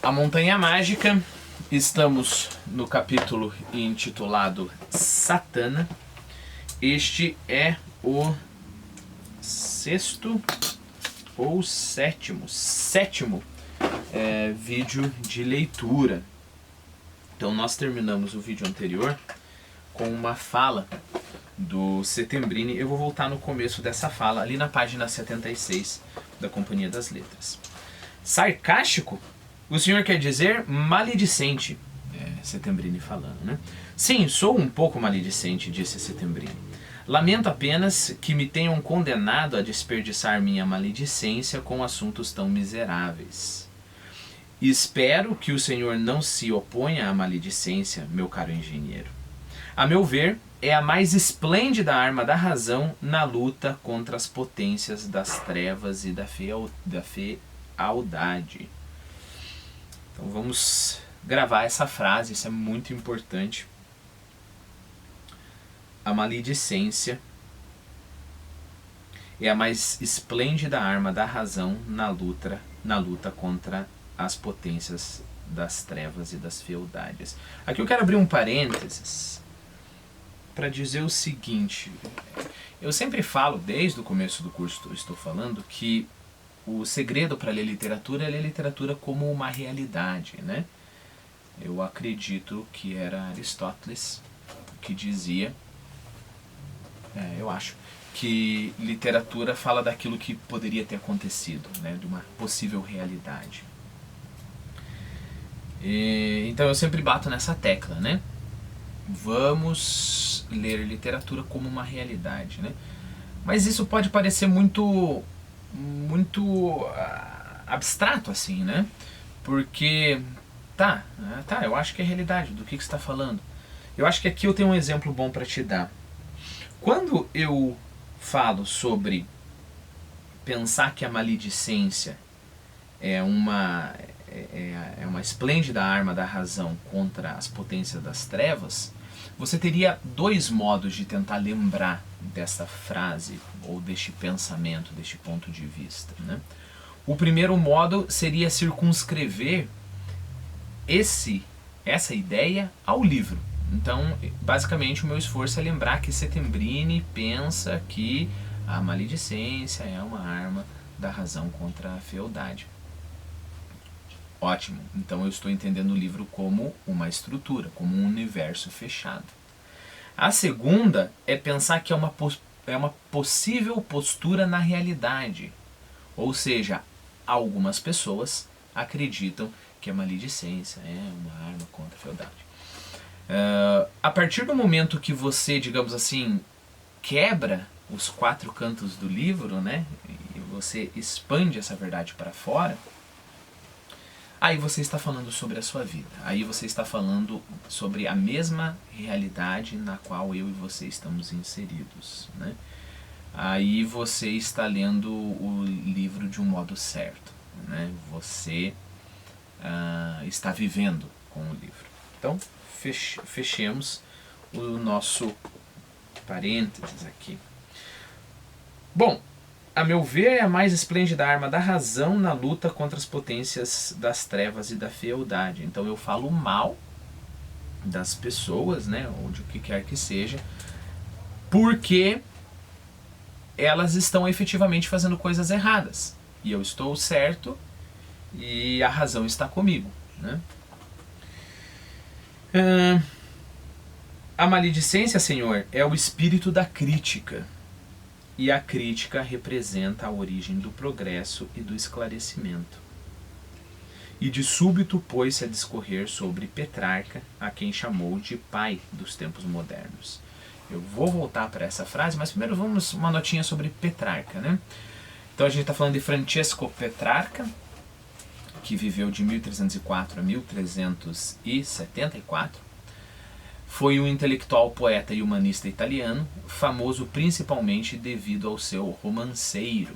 A Montanha Mágica, estamos no capítulo intitulado Satana. Este é o sexto ou sétimo vídeo de leitura. Então nós terminamos o vídeo anterior com uma fala do Settembrini. Eu vou voltar no começo dessa fala, ali na página 76 da Companhia das Letras. Sarcástico? O senhor quer dizer maledicente, Settembrini falando, né? Sim, sou um pouco maledicente, disse Settembrini. Lamento apenas que me tenham condenado a desperdiçar minha maledicência com assuntos tão miseráveis. Espero que o senhor não se oponha à maledicência, meu caro engenheiro. A meu ver, é a mais esplêndida arma da razão na luta contra as potências das trevas e da fealdade. Então vamos gravar essa frase, isso é muito importante. A maledicência é a mais esplêndida arma da razão na luta contra as potências das trevas e das fealdades. Aqui eu quero abrir um parênteses para dizer o seguinte. Eu sempre falo, desde o começo do curso estou falando, que o segredo para ler literatura é ler literatura como uma realidade, né? Eu acredito que era Aristóteles que dizia, eu acho, que literatura fala daquilo que poderia ter acontecido, né? De uma possível realidade. Então eu sempre bato nessa tecla, né? Vamos ler literatura como uma realidade, né? Mas isso pode parecer muito abstrato assim, né? Porque eu acho que é realidade. Do que você está falando? Eu acho que aqui eu tenho um exemplo bom para te dar. Quando eu falo sobre pensar que a maledicência é uma esplêndida arma da razão contra as potências das trevas, você teria dois modos de tentar lembrar dessa frase ou deste pensamento, deste ponto de vista, né? O primeiro modo seria circunscrever essa ideia ao livro. Então, basicamente, o meu esforço é lembrar que Settembrini pensa que a maledicência é uma arma da razão contra a fealdade. Ótimo, então eu estou entendendo o livro como uma estrutura, como um universo fechado. A segunda é pensar que é uma possível postura na realidade. Ou seja, algumas pessoas acreditam que a maledicência é uma arma contra a fealdade. A partir do momento que você, digamos assim, quebra os quatro cantos do livro, né, e você expande essa verdade para fora, aí você está falando sobre a sua vida. Aí você está falando sobre a mesma realidade na qual eu e você estamos inseridos, né? Aí você está lendo o livro de um modo certo, né? Você está vivendo com o livro. Então, fechemos o nosso parênteses aqui. Bom, a meu ver, é a mais esplêndida arma da razão na luta contra as potências das trevas e da fealdade. Então eu falo mal das pessoas, né, ou de o que quer que seja, porque elas estão efetivamente fazendo coisas erradas. E eu estou certo e a razão está comigo, né? A maledicência, Senhor, é o espírito da crítica. E a crítica representa a origem do progresso e do esclarecimento. E de súbito pôs-se a discorrer sobre Petrarca, a quem chamou de pai dos tempos modernos. Eu vou voltar para essa frase, mas primeiro vamos uma notinha sobre Petrarca, né? Então a gente está falando de Francesco Petrarca, que viveu de 1304 a 1374. Foi um intelectual, poeta e humanista italiano, famoso principalmente devido ao seu romanceiro.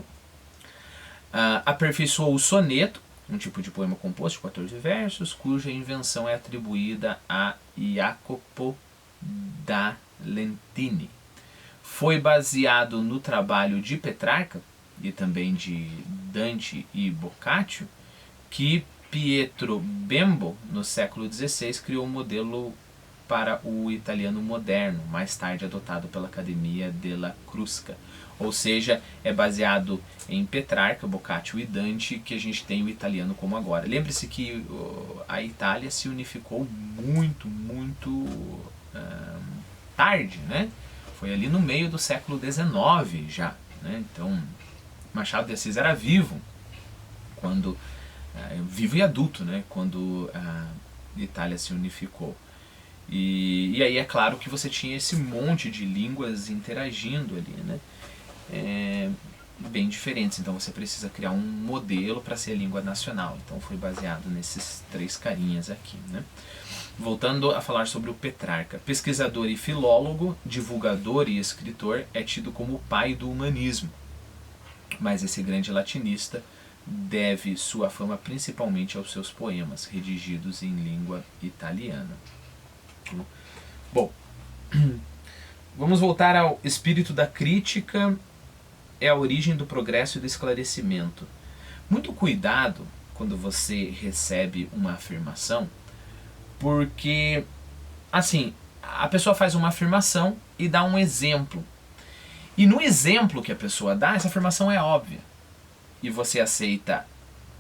Aperfeiçoou o soneto, um tipo de poema composto de 14 versos, cuja invenção é atribuída a Jacopo da Lentini. Foi baseado no trabalho de Petrarca, e também de Dante e Boccaccio, que Pietro Bembo, no século XVI, criou um modelo para o italiano moderno, mais tarde adotado pela Academia della Crusca. Ou seja, é baseado em Petrarca, Boccaccio e Dante que a gente tem o italiano como agora. Lembre-se que a Itália se unificou muito tarde, né? Foi ali no meio do século XIX já, né? Então, Machado de Assis era vivo quando vivo e adulto, né? Quando a Itália se unificou. E aí é claro que você tinha esse monte de línguas interagindo ali, né? Bem diferentes, então você precisa criar um modelo para ser a língua nacional. Então foi baseado nesses 3 carinhas aqui, né? Voltando a falar sobre o Petrarca, pesquisador e filólogo, divulgador e escritor, é tido como o pai do humanismo. Mas esse grande latinista deve sua fama principalmente aos seus poemas, redigidos em língua italiana. Bom, vamos voltar ao espírito da crítica, é a origem do progresso e do esclarecimento. Muito cuidado quando você recebe uma afirmação, porque, assim, a pessoa faz uma afirmação e dá um exemplo. E no exemplo que a pessoa dá, essa afirmação é óbvia. E você aceita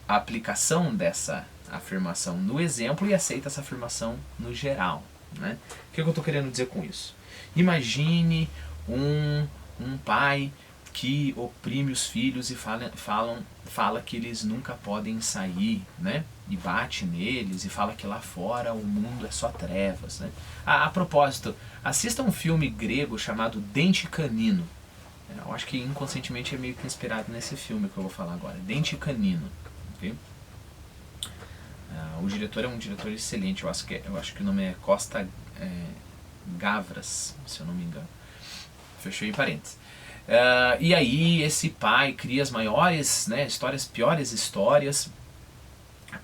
a aplicação dessa afirmação no exemplo e aceita essa afirmação no geral, né? O que eu estou querendo dizer com isso? Imagine um pai que oprime os filhos e fala que eles nunca podem sair, né? E bate neles e fala que lá fora o mundo é só trevas, né? A propósito, assista um filme grego chamado Dente Canino. Eu acho que inconscientemente é meio que inspirado nesse filme que eu vou falar agora, Dente Canino. Okay? O diretor é um diretor excelente, eu acho que o nome é Costa Gavras, se eu não me engano. Fechei em parênteses. E aí esse pai cria as maiores, né, piores histórias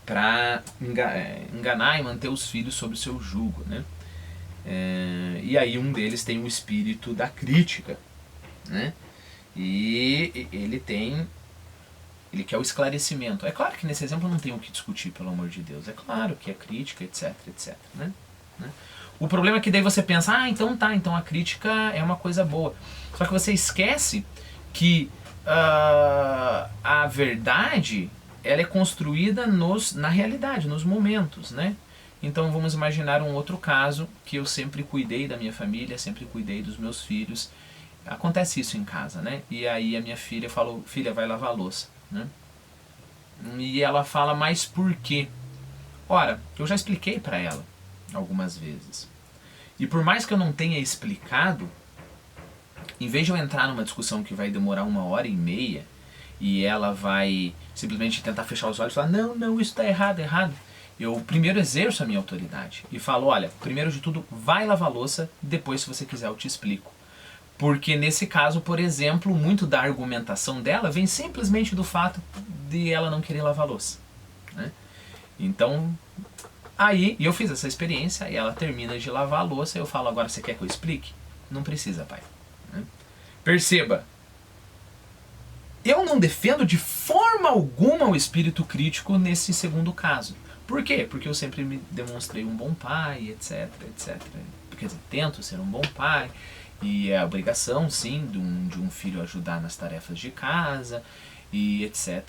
para enganar e manter os filhos sob o seu jugo, né? E aí um deles tem o espírito da crítica, né? E ele quer o esclarecimento. É claro que nesse exemplo não tem o que discutir, pelo amor de Deus. É claro que é crítica, etc, né? O problema é que daí você pensa, então a crítica é uma coisa boa. Só que você esquece que a verdade ela é construída na realidade, nos momentos, né? Então vamos imaginar um outro caso que eu sempre cuidei da minha família, sempre cuidei dos meus filhos. Acontece isso em casa, né? E aí a minha filha falou, filha, vai lavar a louça, né? E ela fala, mas por quê? Ora, eu já expliquei para ela algumas vezes. E por mais que eu não tenha explicado, em vez de eu entrar numa discussão que vai demorar 1h30 e ela vai simplesmente tentar fechar os olhos e falar, não, isso está errado, eu primeiro exerço a minha autoridade e falo, olha, primeiro de tudo, vai lavar a louça, depois se você quiser eu te explico. Porque nesse caso, por exemplo, muito da argumentação dela vem simplesmente do fato de ela não querer lavar a louça, né? Então, aí eu fiz essa experiência, e ela termina de lavar a louça, e eu falo, agora você quer que eu explique? Não precisa, pai. Né? Perceba, eu não defendo de forma alguma o espírito crítico nesse segundo caso. Por quê? Porque eu sempre me demonstrei um bom pai, etc. Quer dizer, tento ser um bom pai, e é a obrigação, sim, de um filho ajudar nas tarefas de casa, e etc.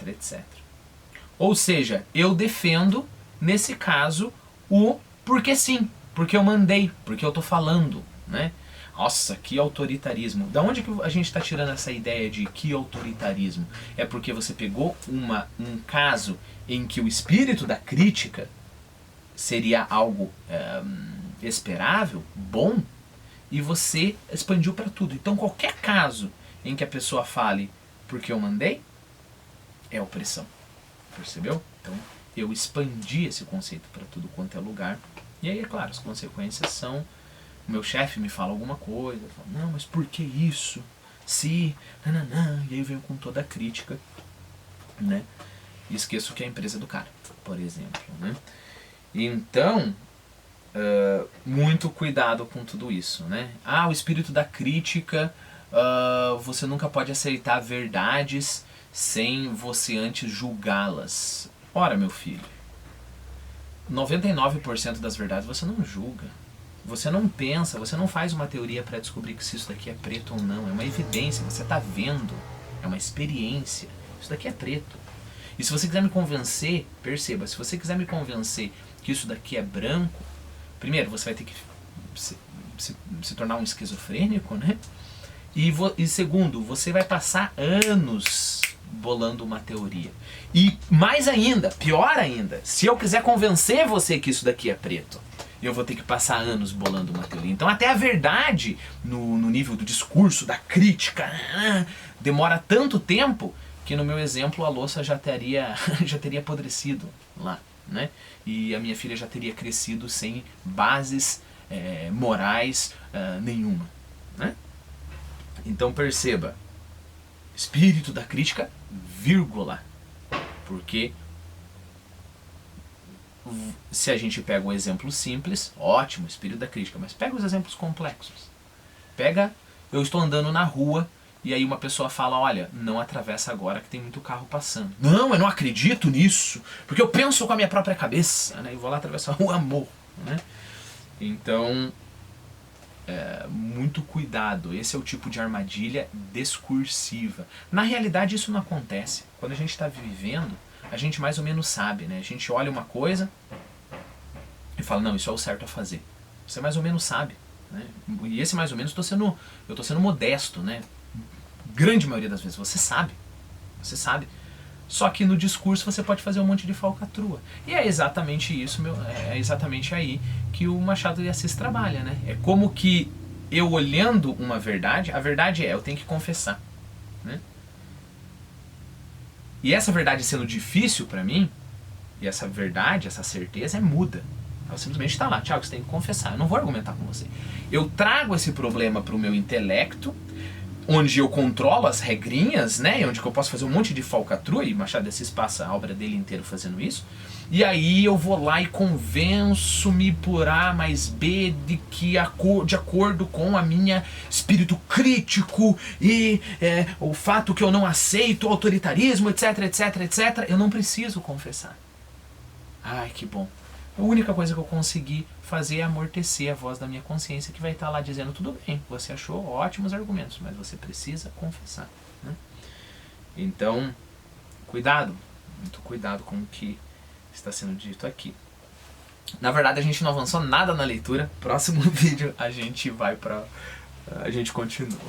Ou seja, eu defendo, nesse caso, o porque sim, porque eu mandei, porque eu tô falando, né? Nossa, que autoritarismo. Da onde que a gente está tirando essa ideia de que autoritarismo? É porque você pegou um caso em que o espírito da crítica seria algo esperável, bom, e você expandiu para tudo. Então qualquer caso em que a pessoa fale porque eu mandei, é opressão. Percebeu? Então eu expandi esse conceito para tudo quanto é lugar. E aí, é claro, as consequências são... O meu chefe me fala alguma coisa, eu falo, não, mas por que isso? Se... Nananã, e aí eu venho com toda a crítica, né? E esqueço que é a empresa do cara, por exemplo, né? Então, muito cuidado com tudo isso, né? O espírito da crítica, você nunca pode aceitar verdades sem você antes julgá-las. Ora, meu filho, 99% das verdades você não julga. Você não pensa, você não faz uma teoria para descobrir que se isso daqui é preto ou não. É uma evidência, você está vendo. É uma experiência. Isso daqui é preto. E se você quiser me convencer, perceba, se você quiser me convencer que isso daqui é branco, primeiro você vai ter que se tornar um esquizofrênico, né? E segundo, você vai passar anos bolando uma teoria. E mais ainda, pior ainda, se eu quiser convencer você que isso daqui é preto, eu vou ter que passar anos bolando uma teoria. Então até a verdade, no nível do discurso, da crítica, demora tanto tempo que no meu exemplo a louça já teria apodrecido lá, né? E a minha filha já teria crescido sem bases morais nenhuma, né? Então perceba, espírito da crítica, vírgula, porque se a gente pega um exemplo simples, ótimo, espírito da crítica, mas pega os exemplos complexos. Pega, eu estou andando na rua e aí uma pessoa fala, olha, não atravessa agora que tem muito carro passando. Não, eu não acredito nisso, porque eu penso com a minha própria cabeça, né? E vou lá atravessar a rua, amor, né? Então, muito cuidado, esse é o tipo de armadilha discursiva. Na realidade isso não acontece. Quando a gente está vivendo, a gente mais ou menos sabe, né? A gente olha uma coisa e fala, não, isso é o certo a fazer. Você mais ou menos sabe, né? E esse mais ou menos eu tô sendo modesto, né? Grande maioria das vezes você sabe. Só que no discurso você pode fazer um monte de falcatrua. E é exatamente isso, é exatamente aí que o Machado de Assis trabalha, né? É como que eu olhando uma verdade, a verdade eu tenho que confessar, né? E essa verdade sendo difícil para mim, e essa verdade, essa certeza é muda. Ela simplesmente está lá, Thiago, você tem que confessar, eu não vou argumentar com você. Eu trago esse problema para o meu intelecto, onde eu controlo as regrinhas, né, onde eu posso fazer um monte de falcatrua, e Machado de Assis passa a obra dele inteira fazendo isso, e aí eu vou lá e convenço-me por A mais B de que de acordo com a minha espírito crítico e o fato que eu não aceito o autoritarismo, etc, etc, etc, eu não preciso confessar. Ai, que bom. A única coisa que eu consegui fazer é amortecer a voz da minha consciência que vai estar lá dizendo, tudo bem, você achou ótimos argumentos, mas você precisa confessar, né? Então, cuidado, muito cuidado com o que está sendo dito aqui. Na verdade a gente não avançou nada na leitura, próximo vídeo a gente continua.